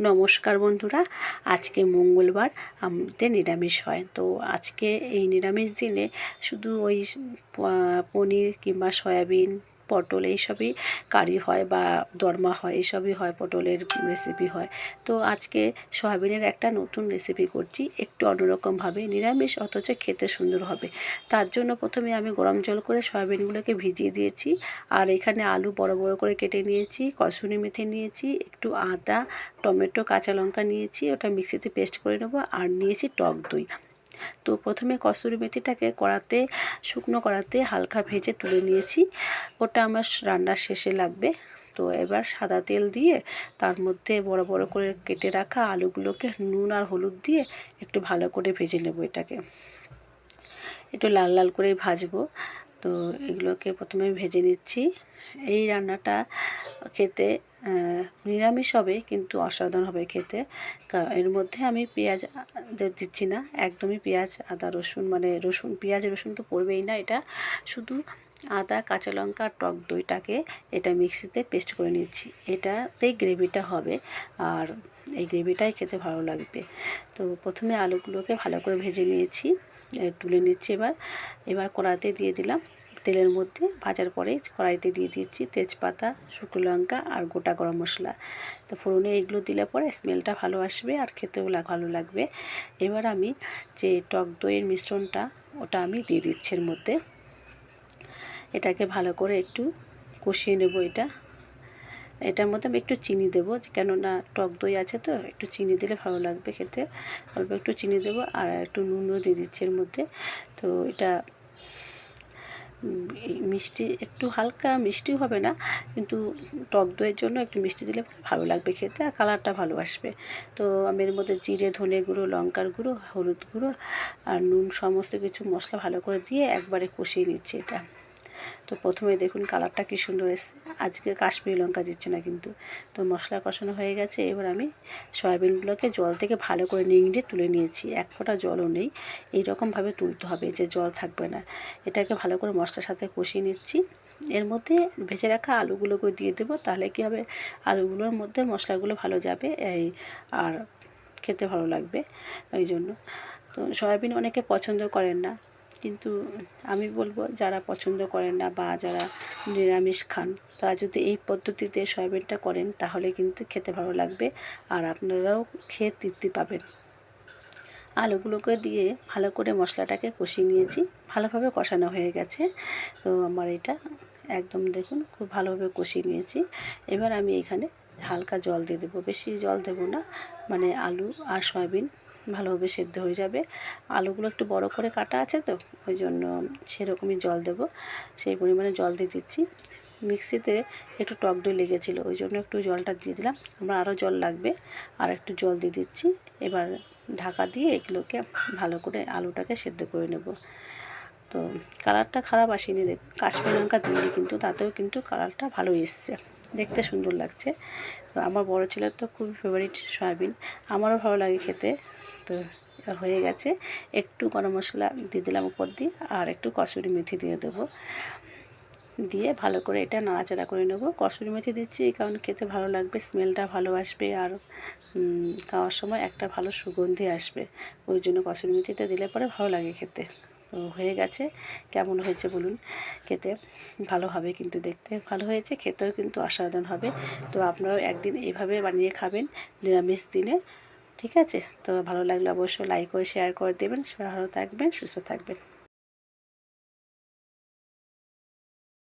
নমস্কার বন্ধুরা, আজকে মঙ্গলবার, আমাদের নিরামিষ হয়। তো আজকে এই নিরামিষ দিনে শুধু ওই পনির কিংবা সয়াবিন, পটল এইসবই কারি হয় বা দরমা হয়, এইসবই হয়, পটলের রেসিপি হয়। তো আজকে সয়াবিনের একটা নতুন রেসিপি করছি, একটু অন্যরকমভাবে, নিরামিষ অথচ খেতে সুন্দর হবে। তার জন্য প্রথমে আমি গরম জল করে সয়াবিনগুলোকে ভিজিয়ে দিয়েছি। আর এখানে আলু বড় বড় করে কেটে নিয়েছি, কসুরি মেথি নিয়েছি, একটু আদা, টমেটো, কাঁচা লঙ্কা নিয়েছি, ওটা মিক্সিতে পেস্ট করে নেব। আর নিয়েছি টক দই। তো প্রথমে কসুরি মেথিটাকে শুকনো কড়াতে হালকা ভেজে তুলে নিয়েছি, ওটা আমার রান্নার শেষে লাগবে। তো এবার সাদা তেল দিয়ে তার মধ্যে বড় বড় করে কেটে রাখা আলুগুলোকে নুন আর হলুদ দিয়ে একটু ভালো করে ভেজে নেব। এটাকে একটু লাল লাল করেই ভাজবো। তো এগুলোকে প্রথমে ভেজে নিচ্ছি। এই রান্নাটা খেতে নিরামিষ হবে, কিন্তু অসাধারণ হবে খেতে। এর মধ্যে আমি পেঁয়াজ দিচ্ছি না, একদমই পেঁয়াজ আদা রসুন, মানে পেঁয়াজ রসুন তো পড়বেই না। এটা শুধু আদা, কাঁচা লঙ্কা আর টক দইটাকে এটা মিক্সিতে পেস্ট করে নিচ্ছি। এটাতেই গ্রেভিটা হবে, আর এই গ্রেভিটাই খেতে ভালো লাগবে। তো প্রথমে আলুগুলোকে ভালো করে ভেজে নিয়েছি, তুলে নিচ্ছি। এবার কড়াইতে দিয়ে দিলাম। তেলের মধ্যে ভাজার পরে কড়াইতে দিয়ে দিচ্ছি তেজপাতা, শুকনো লঙ্কা আর গোটা গরম মশলা। তো ফোড়নে এগুলো দিলে পরে স্মেলটা ভালো আসবে আর খেতেও ভালো লাগবে। এবার আমি যে টক দইয়ের মিশ্রণটা, ওটা আমি দিয়ে দিচ্ছি এর মধ্যে। এটাকে ভালো করে একটু কষিয়ে নেব। এটার মধ্যে আমি একটু চিনি দেবো, কেননা টক দই আছে, তো একটু চিনি দিলে ভালো লাগবে খেতে। অল্প একটু চিনি দেবো আর একটু নুনও দিয়ে দিচ্ছি এর মধ্যে। তো এটা মিষ্টি, একটু হালকা মিষ্টি হবে না, কিন্তু টক দইয়ের জন্য একটু মিষ্টি দিলে ভালো লাগবে খেতে, আর কালারটা ভালো আসবে। তো আমি এর মধ্যে জিরে, ধনে গুঁড়ো, লঙ্কার গুঁড়ো, হলুদ গুঁড়ো আর নুন, সমস্ত কিছু মশলা ভালো করে দিয়ে একবারে কষিয়ে নিচ্ছি এটা। তো প্রথমে দেখুন কালারটা কী সুন্দর এসেছে। আজকে কাশ্মীরি লঙ্কা দিচ্ছে না কিন্তু। তো মশলা কষানো হয়ে গেছে। এবার আমি সয়াবিনগুলোকে জল থেকে ভালো করে নিংড়ে তুলে নিয়েছি, এক ফোঁটা জলও নেই। এইরকমভাবে তুলতে হবে যে জল থাকবে না। এটাকে ভালো করে মশলার সাথে কষিয়ে নিচ্ছি। এর মধ্যে ভেজে রাখা আলুগুলোকে দিয়ে দেবো, তাহলে কী হবে, আলুগুলোর মধ্যে মশলাগুলো ভালো যাবে, আর খেতে ভালো লাগবে ওই জন্য। তো সয়াবিন অনেকে পছন্দ করেন না, কিন্তু আমি বলবো যারা পছন্দ করেন না বা যারা নিরামিষ খান, তারা যদি এই পদ্ধতিতে সয়াবিনটা করেন তাহলে কিন্তু খেতে ভালো লাগবে, আর আপনারাও খেয়ে তৃপ্তি পাবেন। আলুগুলোকে দিয়ে ভালো করে মশলাটাকে কষিয়ে নিয়েছি, ভালোভাবে কষানো হয়ে গেছে। তো আমার এটা একদম দেখুন খুব ভালোভাবে কষিয়ে নিয়েছি। এবার আমি এখানে হালকা জল দিয়ে দেবো, বেশি জল দেবো না, মানে আলু আর সয়াবিন ভালোভাবে সেদ্ধ হয়ে যাবে। আলুগুলো একটু বড় করে কাটা আছে, তো ওই জন্য সেরকমই জল দেবো, সেই পরিমাণে জল দিয়ে দিচ্ছি। মিক্সিতে একটু টক দই লেগেছিলো, ওই জন্য একটু জলটা দিয়ে দিলাম। আমার আরও জল লাগবে, আর একটু জল দিয়ে দিচ্ছি। এবার ঢাকা দিয়ে এগুলোকে ভালো করে আলুটাকে সেদ্ধ করে নেব। তো কালারটা খারাপ আসেনি, দেখুন কাশ্মীরি লঙ্কা দিইনি কিন্তু, তাতেও কিন্তু কালারটা ভালো এসছে, দেখতে সুন্দর লাগছে। তো আমার বড় ছেলের তো খুবই ফেভারিট সয়াবিন, আমারও ভালো লাগে খেতে। তো হয়ে গেছে। একটু গরম মশলা দিয়ে দিলাম উপর দিয়ে, আর একটু কসুরি মেথি দিয়ে দেবো। দিয়ে ভালো করে এটা নাড়াচাড়া করে নেব। কসুরি মেথি দিচ্ছি এই কারণে খেতে ভালো লাগবে, স্মেলটা ভালো আসবে, আর খাওয়ার সময় একটা ভালো সুগন্ধি আসবে, ওই জন্য কসুরি মেথিটা দিলে পরে ভালো লাগে খেতে। তো হয়ে গেছে। কেমন হয়েছে বলুন, খেতে ভালো হবে, কিন্তু দেখতে ভালো হয়েছে, খেতেও কিন্তু অসাধারণ হবে। তো আপনারাও একদিন এইভাবে বানিয়ে খাবেন নিরামিষ দিনে, ঠিক আছে? তো ভালো লাগলে অবশ্যই লাইক করে শেয়ার করে দেবেন। সবাই ভালো থাকবেন, সুস্থ থাকবেন।